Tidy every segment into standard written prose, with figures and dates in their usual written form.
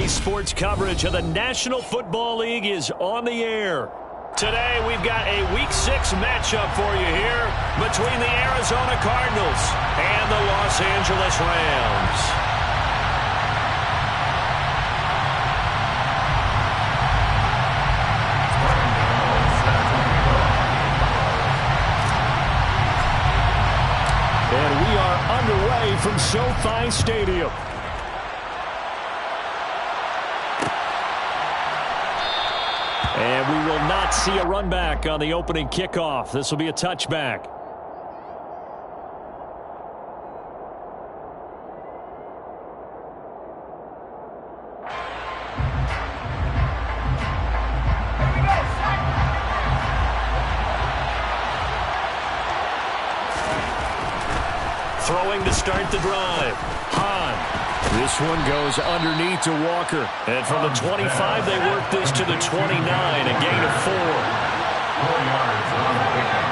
Today's sports coverage of the National Football League is on the air. Today, we've got a Week 6 matchup for you here between the Arizona Cardinals and the Los Angeles Rams. And we are underway from SoFi Stadium. And we will not see a run back on the opening kickoff. This will be a touchback. Throwing to start the drive. Hahn. This one goes underneath to Walker. And from the 25, they work this to the 29, a gain of 4. 4 yards on the pickup.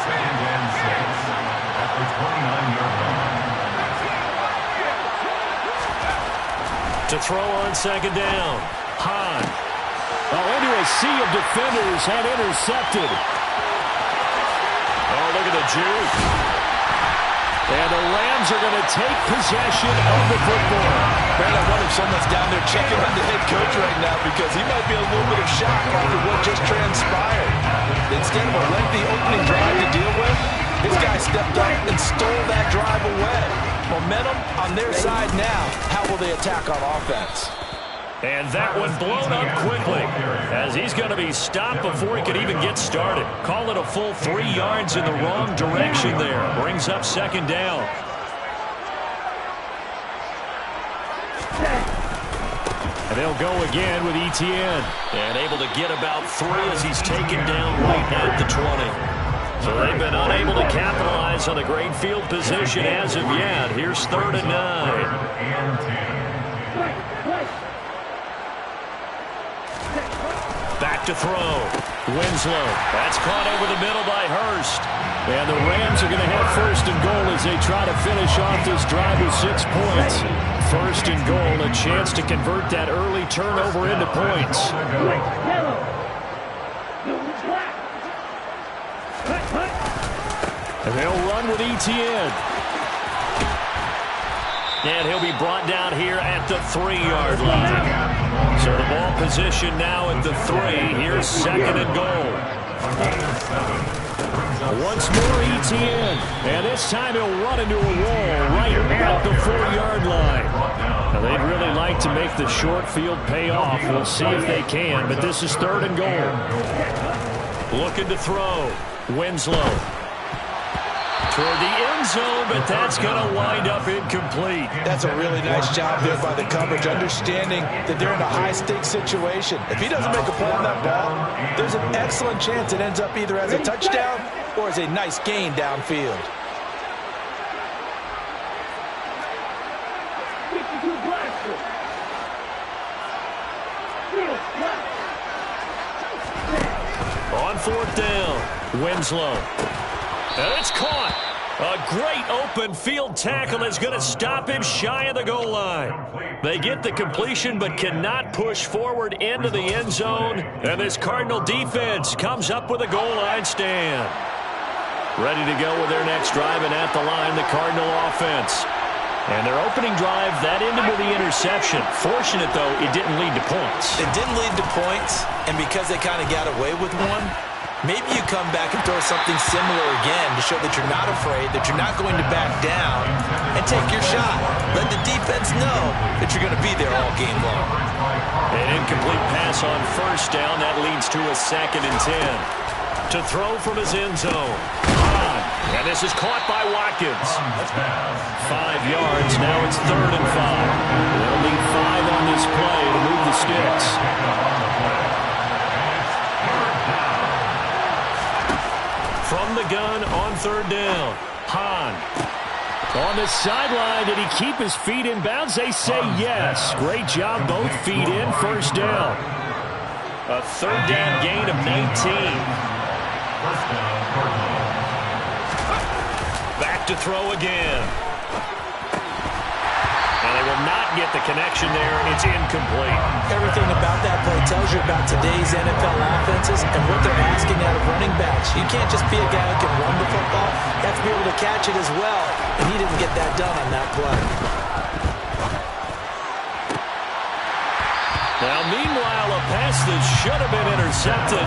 Second and 6 at the 29-yard line. To throw on second down. Hahn. Into a sea of defenders and intercepted. Oh, look at the juke. And the Rams are going to take possession of the football. Man, I wonder if someone's down there checking on the head coach right now because he might be a little bit of shock after what just transpired. Instead of a lengthy opening drive to deal with, this guy stepped up and stole that drive away. Momentum on their side now. How will they attack on offense? And that one blown up quickly as he's going to be stopped before he could even get started. Call it a full 3 yards in the wrong direction there. Brings up second down. And they'll go again with Etienne. And able to get about 3 as he's taken down right at the 20. So they've been unable to capitalize on a great field position as of yet. Here's 3rd and 9. Back to throw. Winslow. That's caught over the middle by Hurst. And the Rams are going to have 1st and goal as they try to finish off this drive with 6 points. 1st and goal, a chance to convert that early turnover into points. And they'll run with Etienne. And he'll be brought down here at the 3-yard line. So the ball position now at the 3. Here's 2nd and goal. Once more Etienne. And this time he'll run into a wall right at the 4-yard line. Now they'd really like to make the short field pay off. We'll see if they can, but this is 3rd and goal. Looking to throw. Winslow. Toward the end zone, but that's going to wind up incomplete. That's a really nice job there by the coverage, understanding that they're in a high-stakes situation. If he doesn't make a play on that ball, there's an excellent chance it ends up either as a touchdown or as a nice gain downfield. On 4th down, Winslow. And it's caught. A great open field tackle is going to stop him shy of the goal line. They get the completion but cannot push forward into the end zone. And this Cardinal defense comes up with a goal line stand. Ready to go with their next drive, and at the line, the Cardinal offense. And their opening drive, that ended with the interception. Fortunate, though, it didn't lead to points. It didn't lead to points, and because they kind of got away with one, maybe you come back and throw something similar again to show that you're not afraid, that you're not going to back down, and take your shot. Let the defense know that you're going to be there all game long. An incomplete pass on 1st down. That leads to a 2nd and 10. To throw from his end zone. And this is caught by Watkins. 5 yards. Now it's 3rd and 5. They'll need 5 on this play to move the sticks. From the gun on 3rd down. Hahn. On the sideline, did he keep his feet in bounds? They say yes. Great job, both feet in. 1st down. A 3rd down gain of 19. Back to throw again. And they will not can't get the connection there. It's incomplete. Everything about that play tells you about today's NFL offenses and what they're asking out of running backs. You can't just be a guy who can run the football. You have to be able to catch it as well, and he didn't get that done on that play. Now, meanwhile, a pass that should have been intercepted,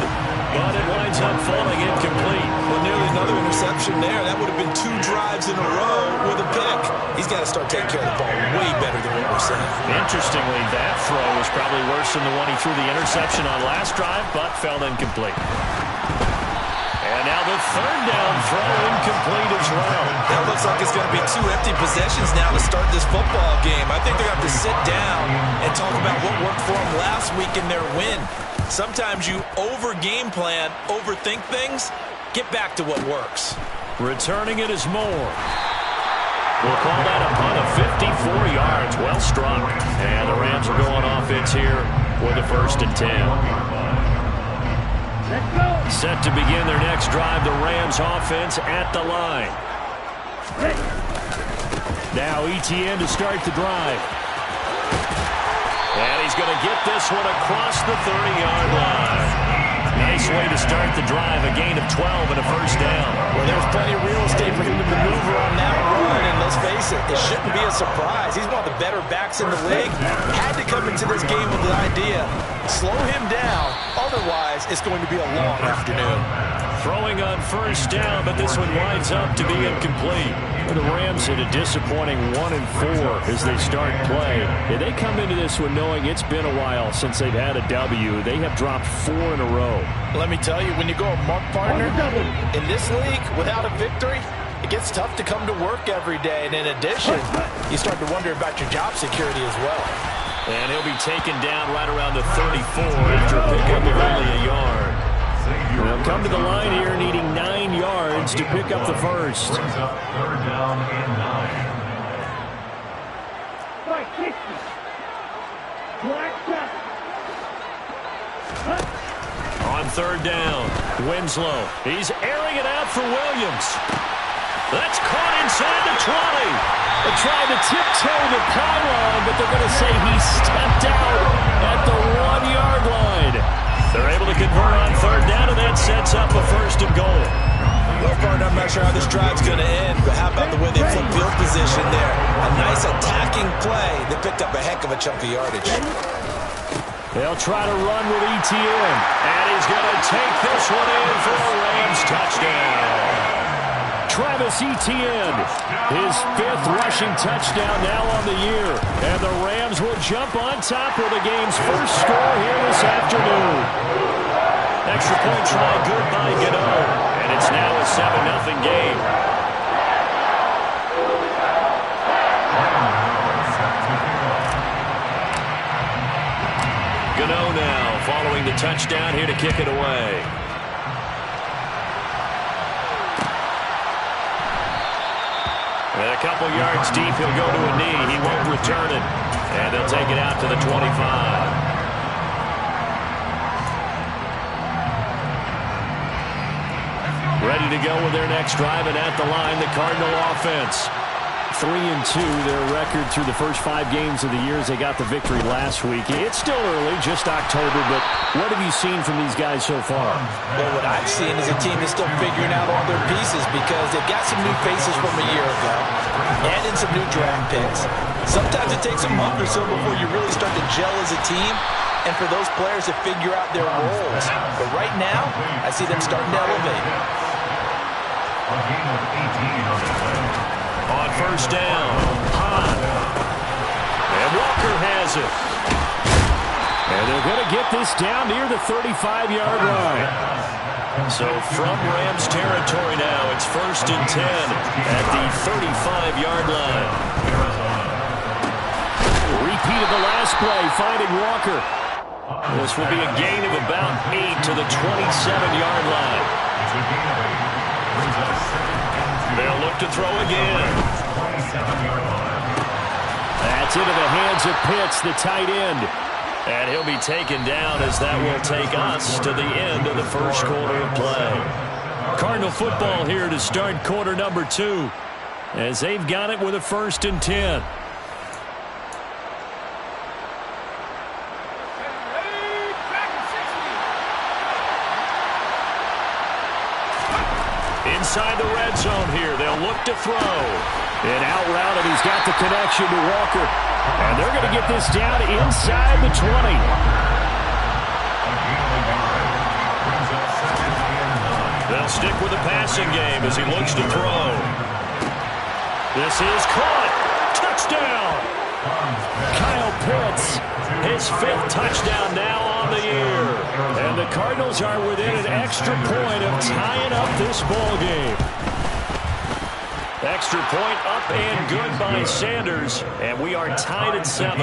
but it winds up falling incomplete. Well, nearly another interception there. That would have been 2 drives in a row with a pick. He's got to start taking care of the ball way better than what we're saying. Interestingly, that throw was probably worse than the one he threw the interception on last drive, but fell incomplete. And now the third down throw incomplete as well. That looks like it's going to be 2 empty possessions now to start this football game. I think they're going to have to sit down and talk about what worked for them last week in their win. Sometimes you over-game plan, overthink things. Get back to what works. Returning it is Moore. We'll call that a punt of 54 yards. Well struck. And the Rams are going offense here with a 1st and 10. Set to begin their next drive, the Rams offense at the line. Now Etienne to start the drive. And he's going to get this one across the 30-yard line. Nice way to start the drive, a gain of 12 and a 1st down. Well, there's plenty of real estate for him to maneuver on that run, and let's face it, it shouldn't be a surprise. He's one of the better backs in the league. Had to come into this game with the idea, slow him down, otherwise it's going to be a long afternoon. Throwing on 1st down, but this one winds up to be incomplete. The Rams hit a disappointing 1-4 as they start play. And they come into this one knowing it's been a while since they've had a W. They have dropped 4 in a row. Let me tell you, when you go a month partner in this league without a victory, it gets tough to come to work every day. And in addition, you start to wonder about your job security as well. And he'll be taken down right around the 34 after a pickup of only a yard. They'll come to the line here needing 9 yards to pick up the 1st. Brings up 3rd down and 9. On 3rd down, Winslow. He's airing it out for Williams. That's caught inside the 20. They tried to tiptoe the pylon, but they're going to say he stepped out at the 1-yard line. They're able to convert on 3rd down, and that sets up a 1st and goal. Well, partner, I'm not sure how this drive's going to end, but how about the way they flip field position there? A nice attacking play that picked up a heck of a chunk of yardage. They'll try to run with Etienne, and he's going to take this one in for a Rams touchdown. Travis Etienne, his 5th rushing touchdown now on the year. And the Rams will jump on top with the game's first score here this afternoon. Extra point try good by Gano. And it's now a 7-0 game. Gano now following the touchdown here to kick it away. And a couple yards deep, he'll go to a knee. He won't return it. And they'll take it out to the 25. Ready to go with their next drive, and at the line, the Cardinal offense. 3-2, their record through the first 5 games of the year as they got the victory last week. It's still early, just October, but what have you seen from these guys so far? Well, what I've seen is a team that's still figuring out all their pieces because they've got some new faces from a year ago and in some new draft picks. Sometimes it takes a month or so before you really start to gel as a team and for those players to figure out their roles. But right now, I see them starting to elevate. A gain of 18 on the play. On 1st down, Hahn. And Walker has it. And they're going to get this down near the 35-yard line. So from Rams territory now, it's 1st and 10 at the 35-yard line. Repeat of the last play, finding Walker. This will be a gain of about 8 to the 27-yard line. It's a gain of 8. Brings up 2nd. They'll look to throw again. 27-yard line. That's into the hands of Pitts, the tight end. And he'll be taken down as that will take us to the end of the first quarter of play. Cardinal football here to start quarter number 2 as they've got it with a 1st and 10. Inside the red zone here. They'll look to throw. And out route, and he's got the connection to Walker. And they're going to get this down inside the 20. They'll stick with the passing game as he looks to throw. This is caught. Touchdown. Kyle Pitts, his 5th touchdown now on the year. And the Cardinals are within an extra point of tying up this ball game. Extra point up and good by Sanders. And we are tied at 7.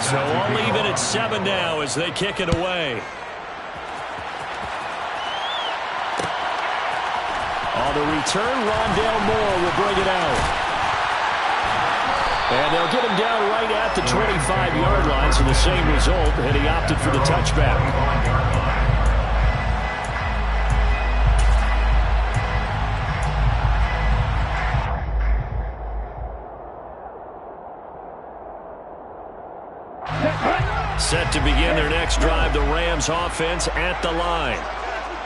So all even at 7 now as they kick it away. On the return, Rondale Moore will bring it out. And they'll get him down right at the 25-yard line, so the same result, and he opted for the touchback. Set to begin their next drive, the Rams offense at the line.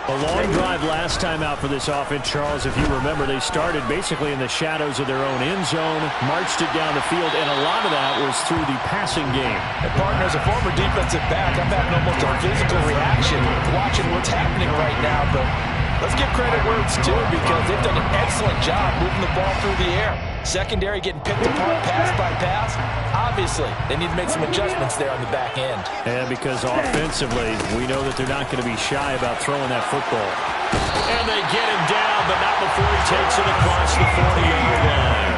A long drive last time out for this offense, Charles. If you remember, they started basically in the shadows of their own end zone, marched it down the field, and a lot of that was through the passing game. And partner, as a former defensive back, I'm having almost a physical reaction watching what's happening right now, but let's give credit where it's due because they've done an excellent job moving the ball through the air. Secondary getting picked apart pass by pass. Obviously, they need to make some adjustments there on the back end. And because offensively, we know that they're not going to be shy about throwing that football. And they get him down, but not before he takes it across the 40-yard line.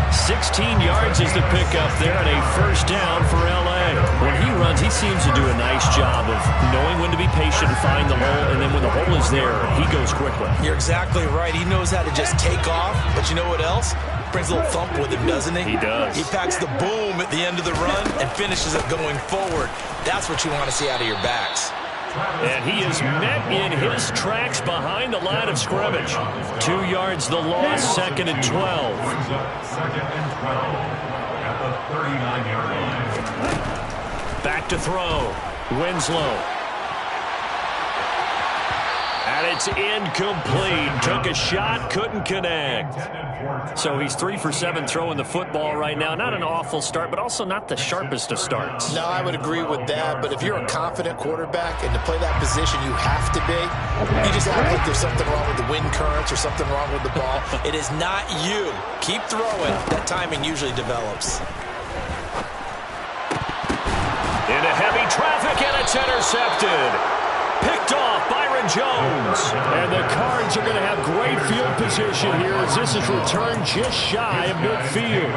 16 yards is the pickup there and a first down for L.A. When he runs, he seems to do a nice job of knowing when to be patient and find the hole, and then when the hole is there, he goes quickly. You're exactly right. He knows how to just take off, but you know what else? Brings a little thump with him, doesn't he? He does. He packs the boom at the end of the run and finishes it going forward. That's what you want to see out of your backs. And he is met in his tracks behind the line of scrimmage. 2 yards the loss, 2nd and 12. Second and 12 at the 39-yard line. Back to throw. Winslow. And it's incomplete. Took a shot, couldn't connect. So he's 3 for 7 throwing the football right now. Not an awful start, but also not the sharpest of starts. No, I would agree with that. But if you're a confident quarterback and to play that position you have to be, you just act like there's something wrong with the wind currents or something wrong with the ball. It is not you. Keep throwing. That timing usually develops. Into heavy traffic, and it's intercepted. Picked off Byron Jones. And the Cards are going to have great field position here as this is returned just shy of midfield.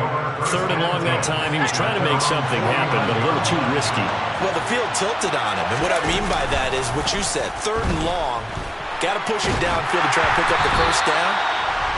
3rd and long that time. He was trying to make something happen, but a little too risky. Well, the field tilted on him. And what I mean by that is what you said. 3rd and long. Got to push it downfield to try to pick up the first down.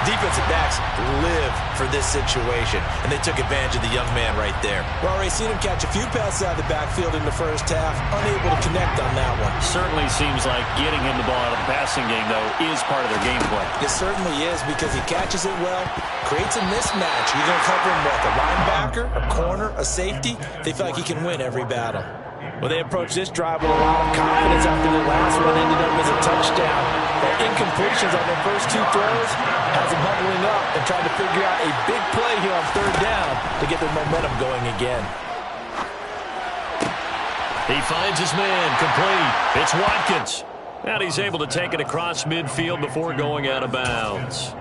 Defensive backs live for this situation, and they took advantage of the young man right there. We've already seen him catch a few passes out of the backfield in the first half, unable to connect on that one. Certainly seems like getting him the ball out of the passing game, though, is part of their game plan. It certainly is because he catches it well, creates a mismatch. You're going to cover him with a linebacker, a corner, a safety. They feel like he can win every battle. Well, they approached this drive with a lot of confidence after the last one ended up as a touchdown. Their incompletions on their first 2 throws has them huddling up and trying to figure out a big play here on 3rd down to get their momentum going again. He finds his man, complete. It's Watkins. And he's able to take it across midfield before going out of bounds.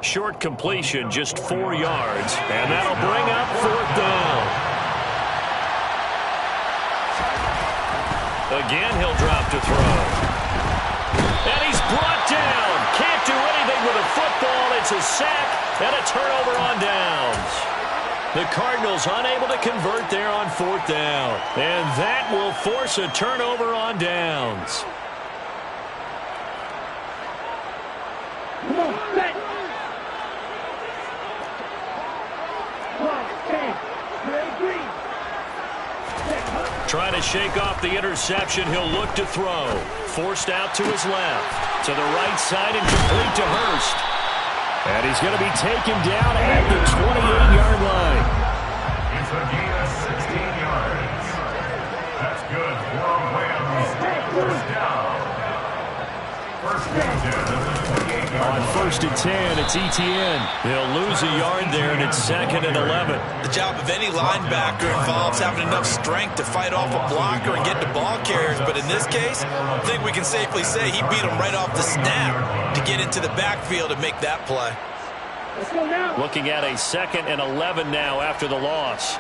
Short completion, just 4 yards, and that'll bring up 4th down. Again, he'll drop to throw. And he's brought down. Can't do anything with a football. It's a sack and a turnover on downs. The Cardinals unable to convert there on 4th down. And that will force a turnover on downs. Come on, set. 1, 10, green. Trying to shake off the interception. He'll look to throw. Forced out to his left. To the right side and complete to Hurst. And he's going to be taken down at the 28-yard line. It's a gain of 16 yards. That's good for a Rams. 1st down. On 1st and 10, it's Etienne. He'll lose a yard there, and it's 2nd and 11. The job of any linebacker involves having enough strength to fight off a blocker and get the ball carriers. But in this case, I think we can safely say he beat him right off the snap to get into the backfield and make that play. Let's go now. Looking at a 2nd and 11 now after the loss.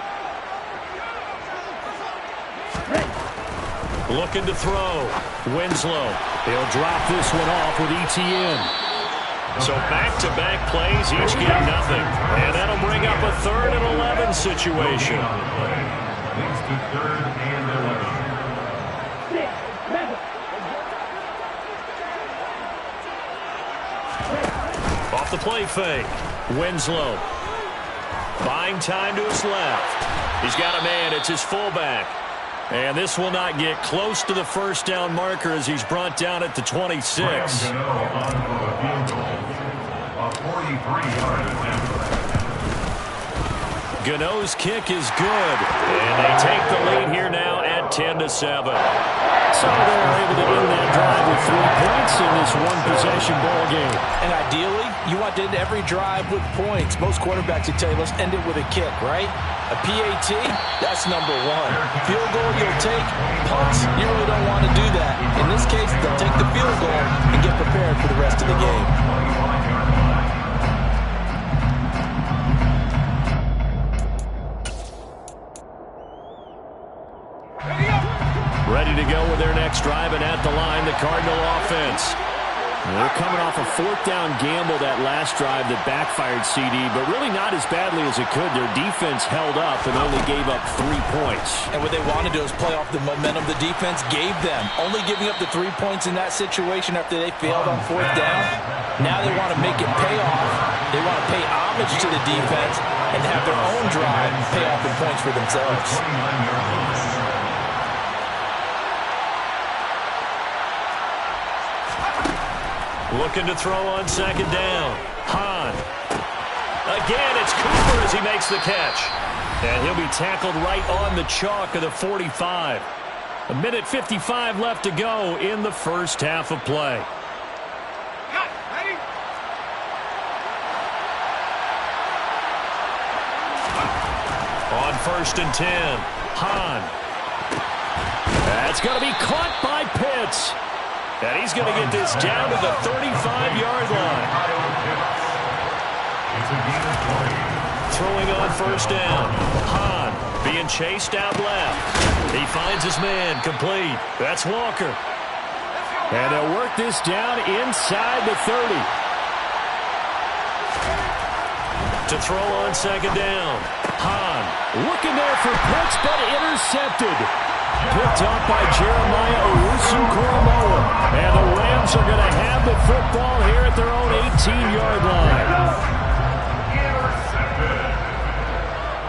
Looking to throw. Winslow. He'll drop this one off with Etienne. So back-to-back plays, each get nothing. And that'll bring up a 3rd and 11 situation. Leads to 3rd and 11. 6, 7. Off the play fake. Winslow. Buying time to his left. He's got a man. It's his fullback. And this will not get close to the first down marker as he's brought down at the 26. On for the field goal. A 43-yard attempt. Gano's kick is good. And they take the lead here now at 10-7. So they're able to end that drive with 3 points in this one-possession ball game. And ideally, you want to end every drive with points. Most quarterbacks would tell you, let's end it with a kick, right? A PAT, that's number 1. Field goal, you'll take. Punts, you really don't want to do that. In this case, they'll take the field goal and get prepared for the rest of the game. Ready to go with their next drive, and at the line, the Cardinal offense. They're coming off a 4th down gamble that last drive that backfired CD, but really not as badly as it could. Their defense held up and only gave up 3 points. And what they want to do is play off the momentum the defense gave them. Only giving up the 3 points in that situation after they failed on 4th down. Now they want to make it pay off. They want to pay homage to the defense and have their own drive pay off in points for themselves. Looking to throw on 2nd down. Hahn. Again, it's Cooper as he makes the catch. And he'll be tackled right on the chalk of the 45. 1:55 left to go in the first half of play. On 1st and 10. Hahn. That's going to be caught by Pitts. And he's going to get this down to the 35-yard line. Throwing on 1st down. Hahn being chased out left. He finds his man complete. That's Walker. And they'll work this down inside the 30. To throw on 2nd down. Hahn looking there for Pitts, but intercepted. Picked up by Jeremiah Owusu-Koramoah. And the Rams are going to have the football here at their own 18-yard line. Intercepted.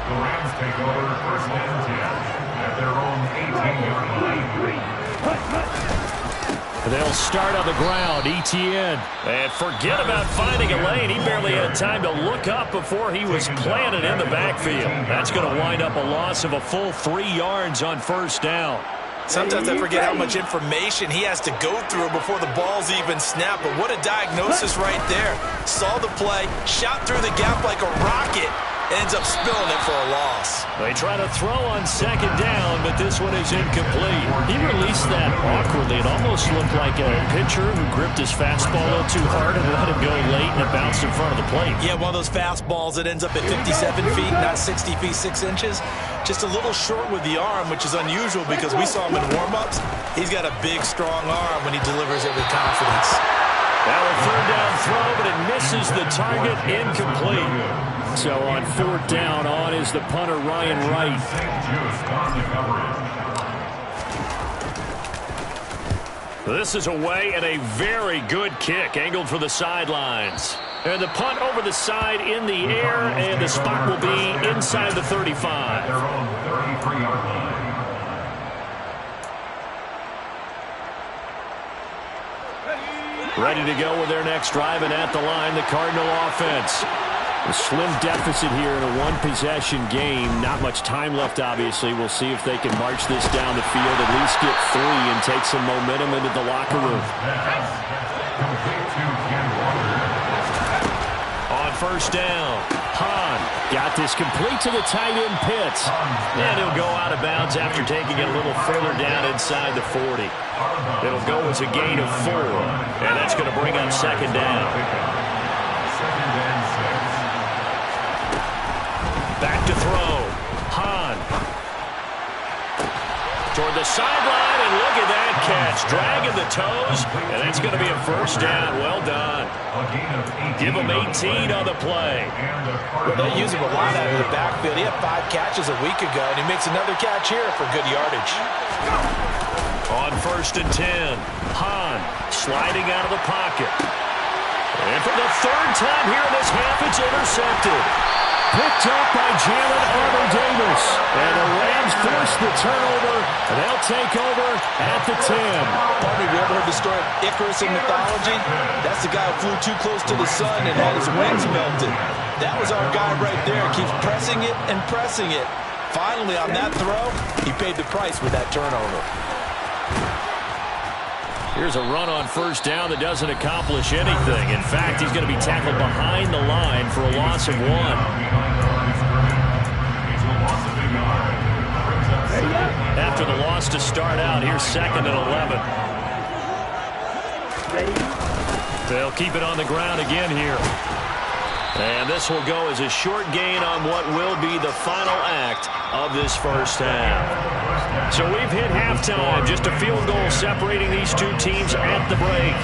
The Rams take over 1st and 10 at their own 18-yard line. They'll start on the ground. Etienne. And forget about finding a lane. He barely had time to look up before he was planted in the backfield. That's going to wind up a loss of a full 3 yards on 1st down. Sometimes I forget how much information he has to go through before the ball's even snapped. But what a diagnosis right there. Saw the play, shot through the gap like a rocket, ends up spilling it for a loss. They try to throw on 2nd down, but this one is incomplete. He released that awkwardly. It almost looked like a pitcher who gripped his fastball a little too hard and let it go late, and it bounced in front of the plate. Yeah, one of those fastballs that ends up at 57 feet, not 60 feet 6 inches. Just a little short with the arm, which is unusual because we saw him in warm-ups. He's got a big, strong arm when he delivers it with confidence. Now a 3rd down throw, but it misses the target, incomplete. So on 4th down, on is the punter, Ryan Wright. This is away and a very good kick, angled for the sidelines. And the punt over the side in the air, and the spot will be inside the 35. Their own 33-yard line. Ready to go with their next drive, and at the line, the Cardinal offense. A slim deficit here in a one-possession game. Not much time left, obviously. We'll see if they can march this down the field, at least get 3, and take some momentum into the locker room. Complete to Ken Walker. On first down, Hahn got this complete to the tight end Pitts. And he'll go out of bounds after taking it a little further down inside the 40. It'll go as a gain of 4, and that's going to bring up second down. Second and 6. Back to throw. Hahn. Toward the sideline, and look at that catch. Dragging the toes, and that's going to be a first down. Well done. A gain of 18. Give him 18 on the play. Well, they use him a lot out of the backfield. He had 5 catches a week ago, and he makes another catch here for good yardage. On first and 10, Hahn sliding out of the pocket. And for the third time here in this half, it's intercepted. Picked up by Jalen Armour-Davis. And the Rams force the turnover, and they'll take over at the 10. Partner, have you ever heard the story of Icarus in mythology? That's the guy who flew too close to the sun and had his wings melted. That was our guy right there. Keeps pressing it and pressing it. Finally, on that throw, he paid the price with that turnover. Here's a run on first down that doesn't accomplish anything. In fact, he's going to be tackled behind the line for a loss of 1. After the loss to start out, here's second and 11. They'll keep it on the ground again here. And this will go as a short gain on what will be the final act of this first half. So we've hit halftime, just a field goal separating these two teams at the break.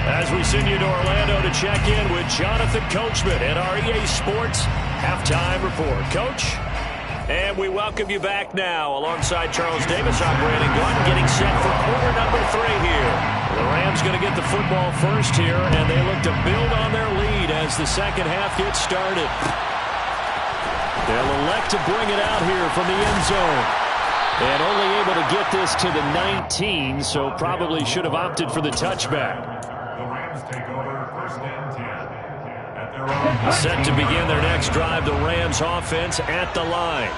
As we send you to Orlando to check in with Jonathan Coachman at our EA Sports Halftime Report. Coach? And we welcome you back now alongside Charles Davis. I'm Brandon Gordon getting set for quarter number 3 here. The Rams going to get the football first here, and they look to build on their lead as the second half gets started. They'll elect to bring it out here from the end zone. And only able to get this to the 19, so probably should have opted for the touchback. The Rams take over first and 10. At their own. Set to begin their next drive, the Rams offense at the line.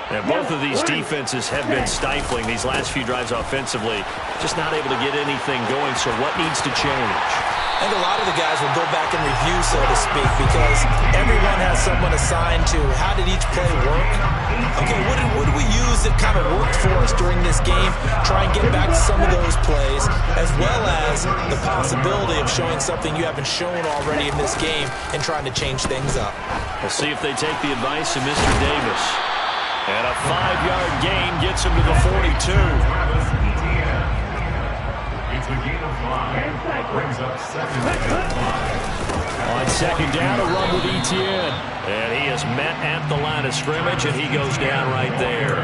And both of these defenses have been stifling these last few drives offensively. Just not able to get anything going, so what needs to change? I think a lot of the guys will go back and review, so to speak, because everyone has someone assigned to how did each play work. Okay, what did we use that kind of worked for us during this game? Try and get back to some of those plays, as well as the possibility of showing something you haven't shown already in this game and trying to change things up. We'll see if they take the advice of Mr. Davis. And a 5-yard gain gets him to the 42. It's a gain of 5. Brings up second and 5. On second down, a run with Etienne. And he is met at the line of scrimmage, and he goes down right there.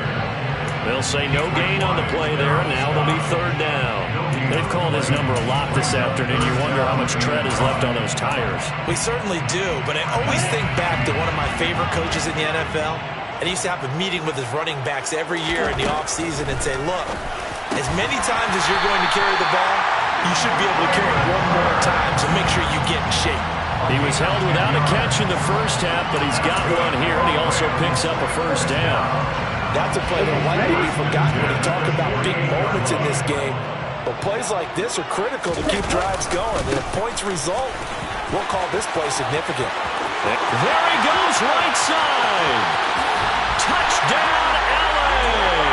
They'll say no gain on the play there, and now it'll be third down. They've called his number a lot this afternoon. You wonder how much tread is left on those tires. We certainly do, but I always think back to one of my favorite coaches in the NFL. And he used to have a meeting with his running backs every year in the offseason and say, look, as many times as you're going to carry the ball, you should be able to carry it one more time, so make sure you get in shape. He was held without a catch in the first half, but he's got one here, and he also picks up a first down. That's a play that will likely be forgotten when you talk about big moments in this game. But plays like this are critical to keep drives going. And if points result, we'll call this play significant. There he goes, right side. Touchdown, LA!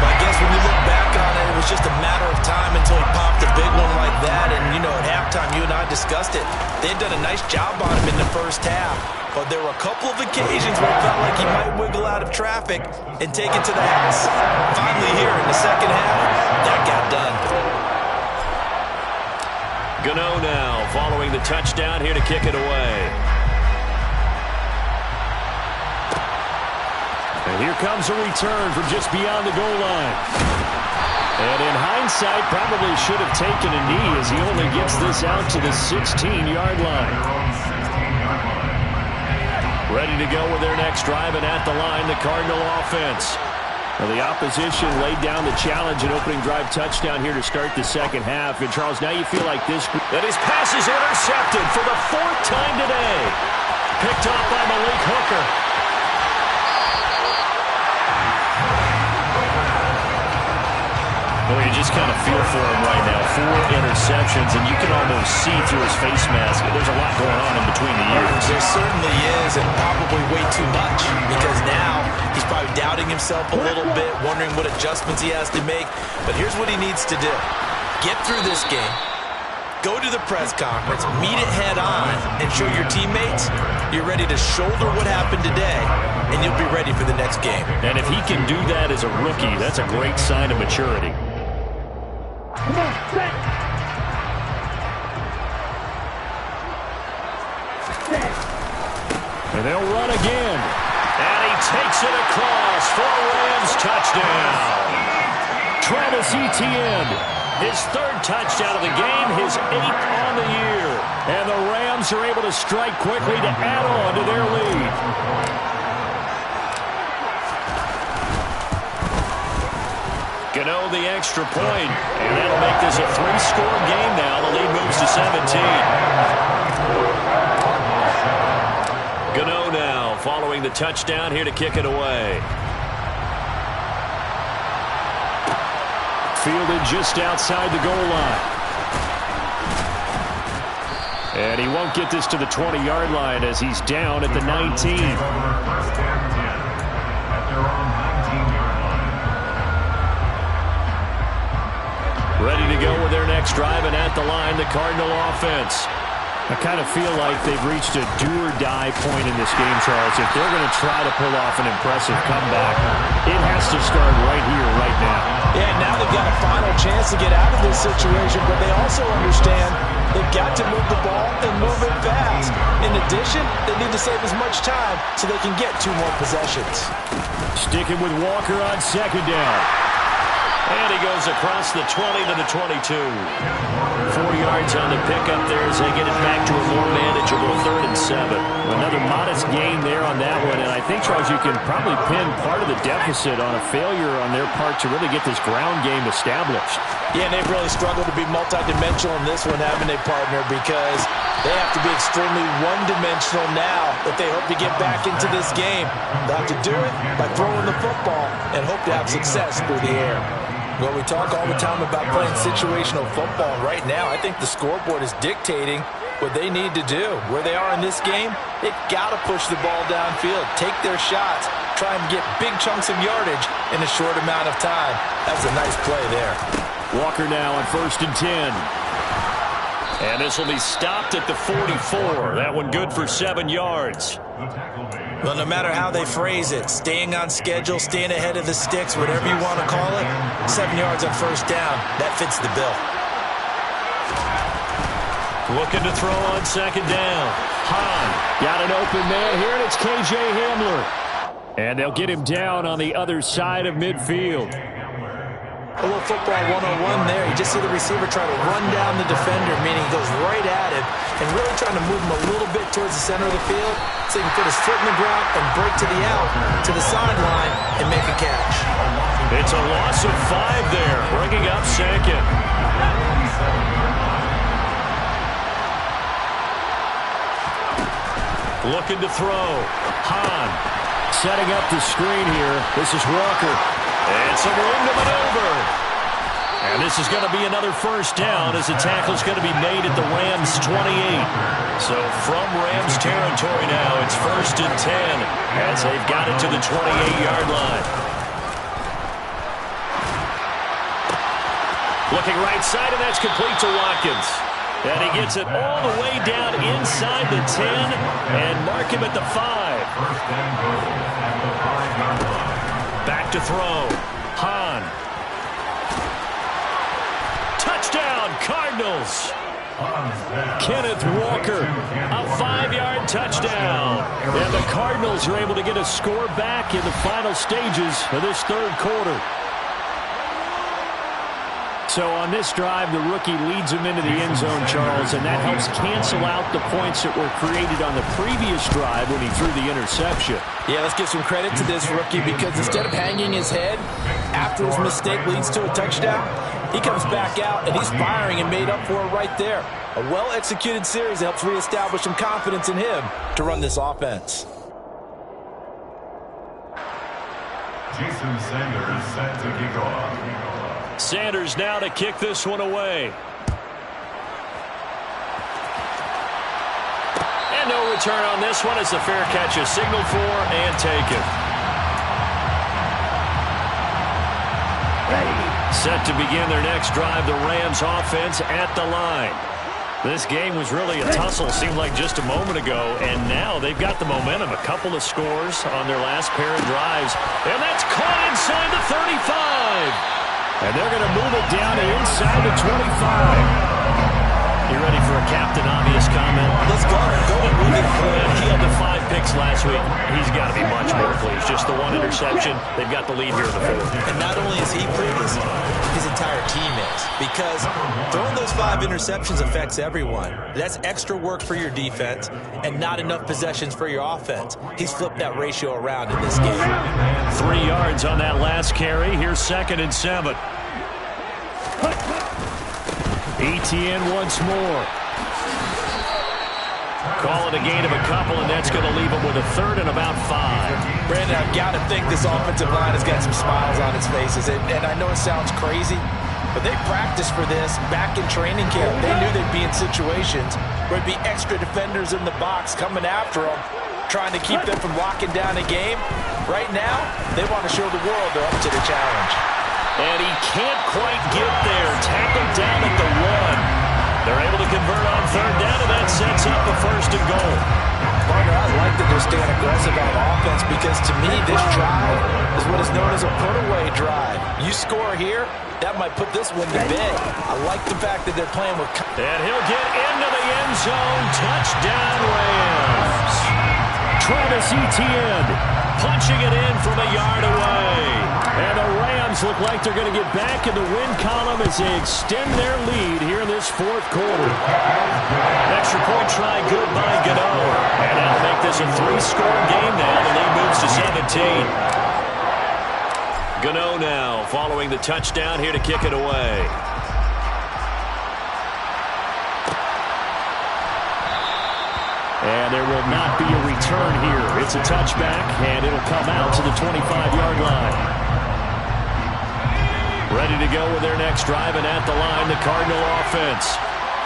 I guess when you look back on it, it was just a matter of time until he popped a big one like that. And, you know, at halftime, you and I discussed it. They had done a nice job on him in the first half. But there were a couple of occasions where it felt like he might wiggle out of traffic and take it to the house. Finally here in the second half, that got done. Gano now following the touchdown here to kick it away. And here comes a return from just beyond the goal line. And in hindsight, probably should have taken a knee as he only gets this out to the 16-yard line. Ready to go with their next drive, and at the line, the Cardinal offense. Well, the opposition laid down the challenge and opening drive touchdown here to start the second half. And, Charles, now you feel like this. That his pass is intercepted for the 4th time today. Picked off by Malik Hooker. Well, he You just kind of feel for him right now. 4 interceptions, and you can almost see through his face mask. There's a lot going on in between the ears. There certainly is, and probably way too much, because now he's probably doubting himself a little bit, wondering what adjustments he has to make. But here's what he needs to do. Get through this game, go to the press conference, meet it head on, and show your teammates you're ready to shoulder what happened today, and you'll be ready for the next game. And if he can do that as a rookie, that's a great sign of maturity. Come on, set. Set. And they'll run again. And he takes it across for a Rams touchdown. Travis Etienne, his 3rd touchdown of the game, his 8th on the year. And the Rams are able to strike quickly to add on to their lead. Gano the extra point, and that'll make this a 3-score game now. The lead moves to 17. Gano now following the touchdown here to kick it away. Fielded just outside the goal line. And he won't get this to the 20-yard line as he's down at the 19. Ready to go with their next drive, and at the line, the Cardinal offense. I kind of feel like they've reached a do-or-die point in this game, Charles. If they're going to try to pull off an impressive comeback, it has to start right here, right now. Yeah, now they've got a final chance to get out of this situation, but they also understand they've got to move the ball and move it fast. In addition, they need to save as much time so they can get 2 more possessions. Sticking with Walker on 2nd down. And he goes across the 20 to the 22. 4 yards on the pickup there as they get it back to a more manageable 3rd and 7. Another modest gain there on that one. And I think, Charles, you can probably pin part of the deficit on a failure on their part to really get this ground game established. Yeah, and they've really struggled to be multidimensional in this one, haven't they, partner? Because they have to be extremely one-dimensional now if they hope to get back into this game. They'll have to do it by throwing the football and hope to have success through the air. Well, we talk all the time about playing situational football. Right now, I think the scoreboard is dictating what they need to do. Where they are in this game, they've got to push the ball downfield, take their shots, try and get big chunks of yardage in a short amount of time. That's a nice play there. Walker now on 1st and 10. And this will be stopped at the 44. That one good for 7 yards. Well, no matter how they phrase it, staying on schedule, staying ahead of the sticks, whatever you want to call it, 7 yards on 1st down, that fits the bill. Looking to throw on 2nd down. Hahn got an open man here, and it's K.J. Hamler. And they'll get him down on the other side of midfield. A little football 101 there. You just see the receiver try to run down the defender, meaning he goes right at him and really trying to move him a little bit towards the center of the field so he can put his foot in the ground and break to the out, to the sideline, and make a catch. It's a loss of 5 there, bringing up 2nd. Looking to throw. Hahn setting up the screen here. This is Walker. And some room to maneuver. And this is going to be another 1st down as the tackle's going to be made at the Rams' 28. So from Rams territory now, it's 1st and 10 as they've got it to the 28-yard line. Looking right side, and that's complete to Watkins. And he gets it all the way down inside the 10 and mark him at the 5. Back to throw. Hahn. Touchdown, Cardinals. Kenneth Walker, a 5-yard touchdown. And the Cardinals are able to get a score back in the final stages of this 3rd quarter. So on this drive, the rookie leads him into the end zone, Charles, and that helps cancel out the points that were created on the previous drive when he threw the interception. Yeah, let's give some credit to this rookie because instead of hanging his head after his mistake leads to a touchdown, he comes back out and he's firing and made up for it right there. A well-executed series that helps reestablish some confidence in him to run this offense. Jason Sanders set to kick off. Sanders now to kick this one away. And no return on this one as the fair catch is signaled for and taken. Set to begin their next drive, the Rams offense at the line. This game was really a tussle, seemed like just a moment ago, and now they've got the momentum. A couple of scores on their last pair of drives, and that's caught inside the 35. And they're going to move it down to inside the 25. You ready for a Captain Obvious comment? Let's go. Go and move it. He had the 5 picks last week. He's got to be much more pleased. Just the 1 interception. They've got the lead here in the 4th. And not only is he pleased, his entire team is. Because throwing those 5 interceptions affects everyone. That's extra work for your defense and not enough possessions for your offense. He's flipped that ratio around in this game. 3 yards on that last carry. Here's 2nd and 7. ETN once more. Call it a gain of a couple, and that's going to leave him with a 3rd and about 5. Brandon, I've got to think this offensive line has got some smiles on its faces. And I know it sounds crazy, but they practiced for this back in training camp. They knew they'd be in situations where there'd be extra defenders in the box coming after them, trying to keep them from locking down a game. Right now, they want to show the world they're up to the challenge. And he can't quite get there. Tackled down at the 1. They're able to convert on 3rd down, and that sets up a 1st and goal. Partner, I like that they're staying aggressive on offense because, to me, this drive is what is known as a put-away drive. You score here, that might put this one to bed. I like the fact that they're playing with... And he'll get into the end zone. Touchdown, Rams. Travis Etienne punching it in from a yard away. And the Rams look like they're going to get back in the win column as they extend their lead here in this 4th quarter. Extra point try good by Gano. And that'll make this a 3-score game now. The lead moves to 17. Gano now following the touchdown here to kick it away. And there will not be a return here. It's a touchback, and it'll come out to the 25-yard line. Ready to go with their next drive, and at the line, the Cardinal offense.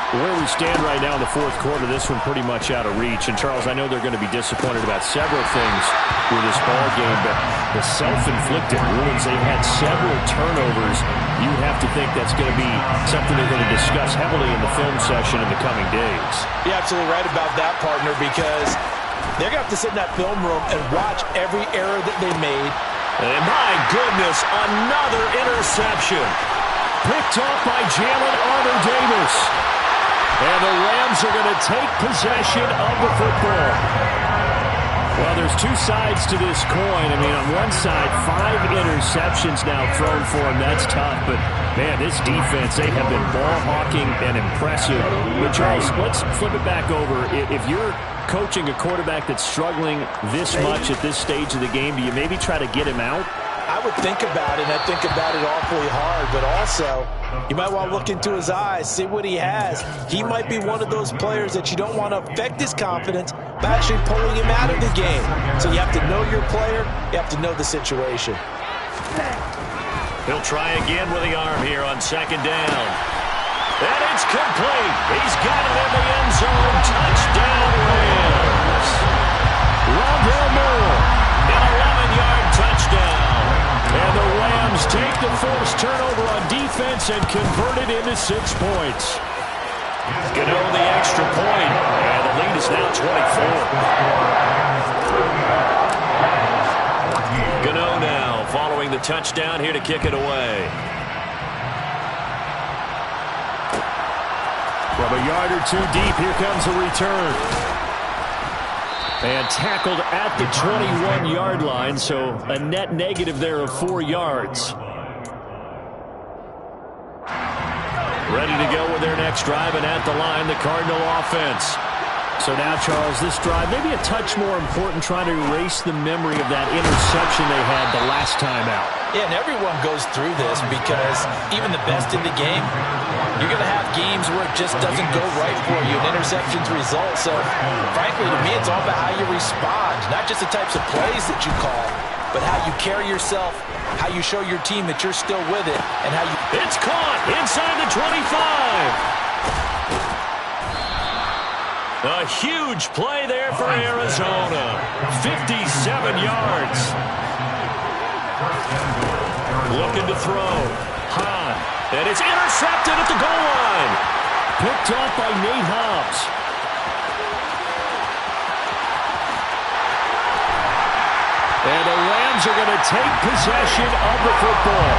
Where we stand right now in the 4th quarter, this one pretty much out of reach. And, Charles, I know they're going to be disappointed about several things with this ball game, but the self-inflicted wounds, they've had several turnovers. You have to think that's going to be something they're going to discuss heavily in the film session in the coming days. You're absolutely right about that, partner, because they're going to have to sit in that film room and watch every error that they made. And, my goodness, another interception. Picked off by Jalen Armour-Davis. And the Rams are going to take possession of the football. Well, there's 2 sides to this coin. I mean, on one side, 5 interceptions now thrown for him. That's tough. But, man, this defense, they have been ball hawking and impressive. But, Charles, let's flip it back over. If you're coaching a quarterback that's struggling this much at this stage of the game, do you maybe try to get him out? I would think about it, and I think about it awfully hard, but also you might want to look into his eyes, see what he has. He might be one of those players that you don't want to affect his confidence by actually pulling him out of the game. So you have to know your player, you have to know the situation. He'll try again with the arm here on 2nd down. And it's complete. He's got it in the end zone. Touchdown, Rams. Rondale Moore, an 11-yard touchdown. And the Rams take the forced turnover on defense and convert it into 6 points. Gano the extra point, and the lead is now 24. Gano now following the touchdown here to kick it away. From a yard or 2 deep, here comes a return. And tackled at the 21-yard line, so a net negative there of 4 yards. Ready to go with their next drive, and at the line, the Cardinal offense. So now, Charles, this drive maybe a touch more important, trying to erase the memory of that interception they had the last time out. Yeah, and everyone goes through this because even the best in the game, you're going to have games where it just doesn't go right for you, and interceptions result. So, frankly, to me, it's all about how you respond, not just the types of plays that you call, but how you carry yourself, how you show your team that you're still with it, and how you It's caught inside the 25. A huge play there for Arizona. 57 yards. Looking to throw. Hahn. And it's intercepted at the goal line. Picked off by Nate Hobbs. And the Rams are going to take possession of the football.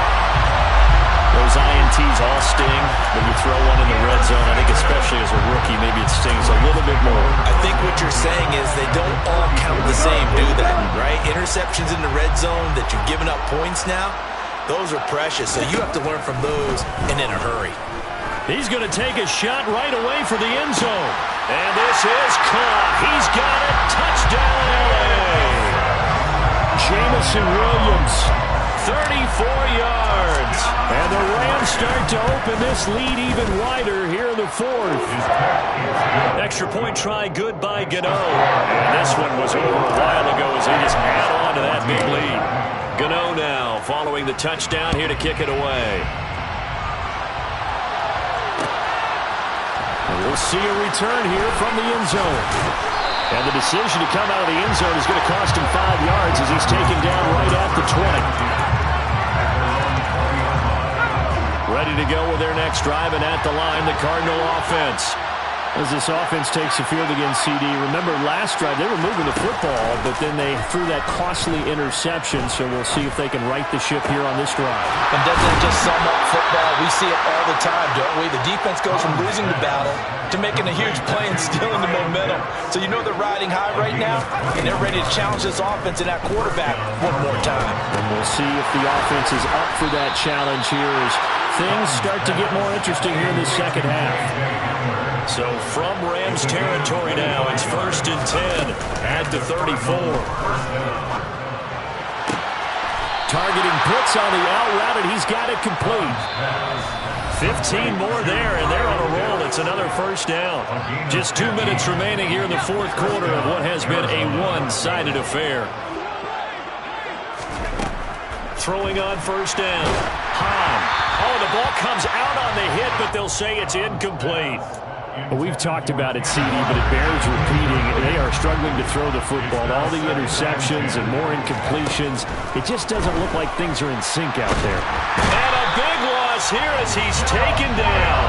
Those INTs all sting, but you throw one in the red zone. I think especially as a rookie, maybe it stings a little bit more. I think what you're saying is they don't all count the same, do they? Right? Interceptions in the red zone that you've given up points now, those are precious. So you have to learn from those and in a hurry. He's going to take a shot right away for the end zone. And this is caught. He's got it. Touchdown, LA. Jameson Williams, 34 yards. And the Rams start to open this lead even wider here in the fourth. Extra point try, good by Gano. And this one was over a while ago as they just add on to that big lead. Gano now following the touchdown here to kick it away. And we'll see a return here from the end zone. And the decision to come out of the end zone is going to cost him 5 yards as he's taken down right at the 20. Ready to go with their next drive, and at the line, the Cardinal offense. As this offense takes the field against CD, remember last drive they were moving the football, but then they threw that costly interception, so we'll see if they can right the ship here on this drive. And doesn't that just sum up football? We see it all the time, don't we? The defense goes from losing the battle to making a huge play and stealing the momentum. So you know they're riding high right now, and they're ready to challenge this offense and that quarterback one more time. And we'll see if the offense is up for that challenge here as things start to get more interesting here in the second half. So from Rams territory now, it's 1st and 10 at the 34. Targeting Pitts on the out route, and he's got it complete. 15 more there, and they're on a roll. It's another first down. Just 2 minutes remaining here in the fourth quarter of what has been a one-sided affair. Throwing on first down. Hahn. Oh, the ball comes out on the hit, but they'll say it's incomplete. Well, we've talked about it, CD, but it bears repeating. They are struggling to throw the football. All the interceptions and more incompletions. It just doesn't look like things are in sync out there. And a big loss here as he's taken down.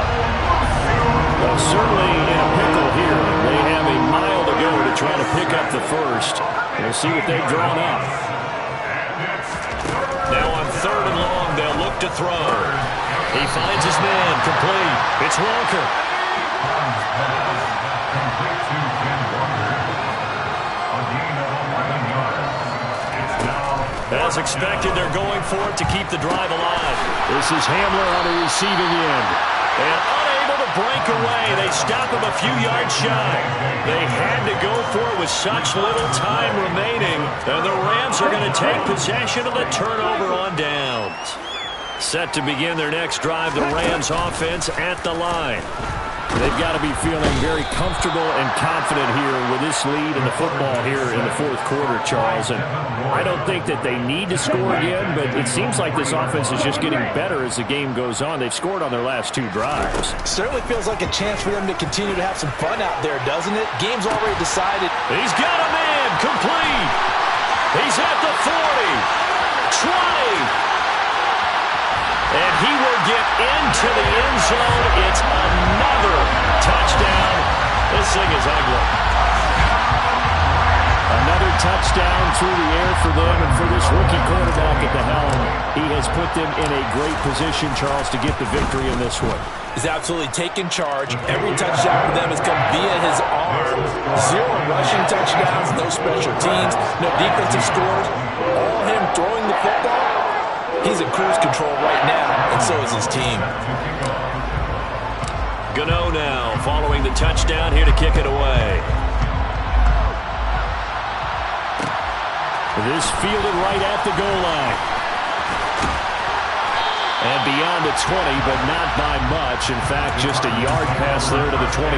Well, certainly in a pickle here. They have a mile to go to try to pick up the first. We'll see what they've drawn up. Now on 3rd and long, they'll look to throw. He finds his man, complete. It's Walker. As expected, they're going for it to keep the drive alive. This is Hamler on the receiving end. And unable to break away. They stop him a few yards shy. They had to go for it with such little time remaining. And the Rams are going to take possession of the turnover on downs. Set to begin their next drive, the Rams offense at the line. They've got to be feeling very comfortable and confident here with this lead in the football here in the fourth quarter, Charles. And I don't think that they need to score again, but it seems like this offense is just getting better as the game goes on. They've scored on their last 2 drives. Certainly feels like a chance for them to continue to have some fun out there, doesn't it? Game's already decided. He's got a man, complete. He's at the 40, 20. And he will get into the end zone. It's another touchdown. This thing is ugly. Another touchdown through the air for them, and for this rookie quarterback at the helm, he has put them in a great position, Charles, to get the victory in this one. He's absolutely taken charge. Every touchdown for them has come via his arm. 0 rushing touchdowns, no special teams, no defensive scores. All him throwing the football. He's in cruise control right now, and so is his team. Gano now following the touchdown here to kick it away. This fielded right at the goal line. And beyond the 20, but not by much. In fact, just a yard pass there to the 21.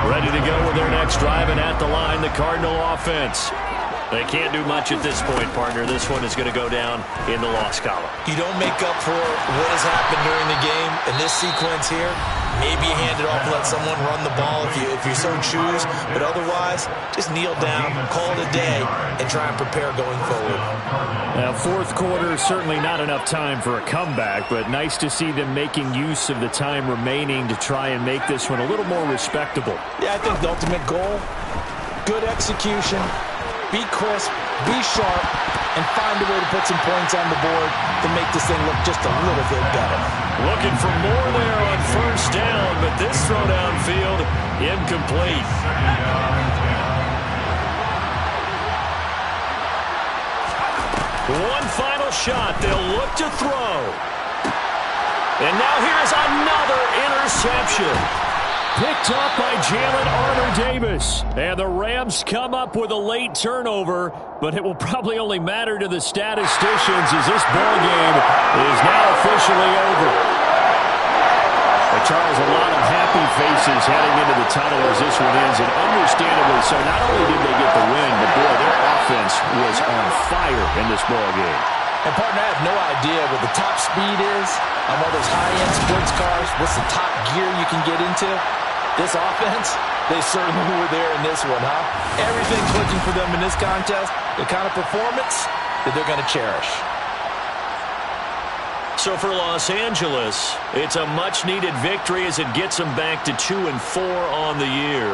Ready to go with their next drive, and at the line, the Cardinal offense. They can't do much at this point, partner. This one is going to go down in the loss column. You don't make up for what has happened during the game in this sequence here. Maybe you hand it off and let someone run the ball if you so choose. But otherwise, just kneel down, call it a day, and try and prepare going forward. Now, fourth quarter, certainly not enough time for a comeback, but nice to see them making use of the time remaining to try and make this one a little more respectable. Yeah, I think the ultimate goal, good execution, be crisp, be sharp, and find a way to put some points on the board to make this thing look just a little bit better. Looking for more there on first down, but this throw downfield, incomplete. One final shot. They'll look to throw. And now here's another interception. Picked up by Jalen Armour-Davis. And the Rams come up with a late turnover, but it will probably only matter to the statisticians as this ball game is now officially over. But Charles, a lot of happy faces heading into the tunnel as this one ends, and understandably so. Not only did they get the win, but boy, their offense was on fire in this ball game. And, partner, I have no idea what the top speed is on all those high-end sports cars. What's the top gear you can get into? This offense, they certainly were there in this one, huh? Everything clicking for them in this contest, the kind of performance that they're going to cherish. So for Los Angeles, it's a much-needed victory as it gets them back to 2-4 on the year.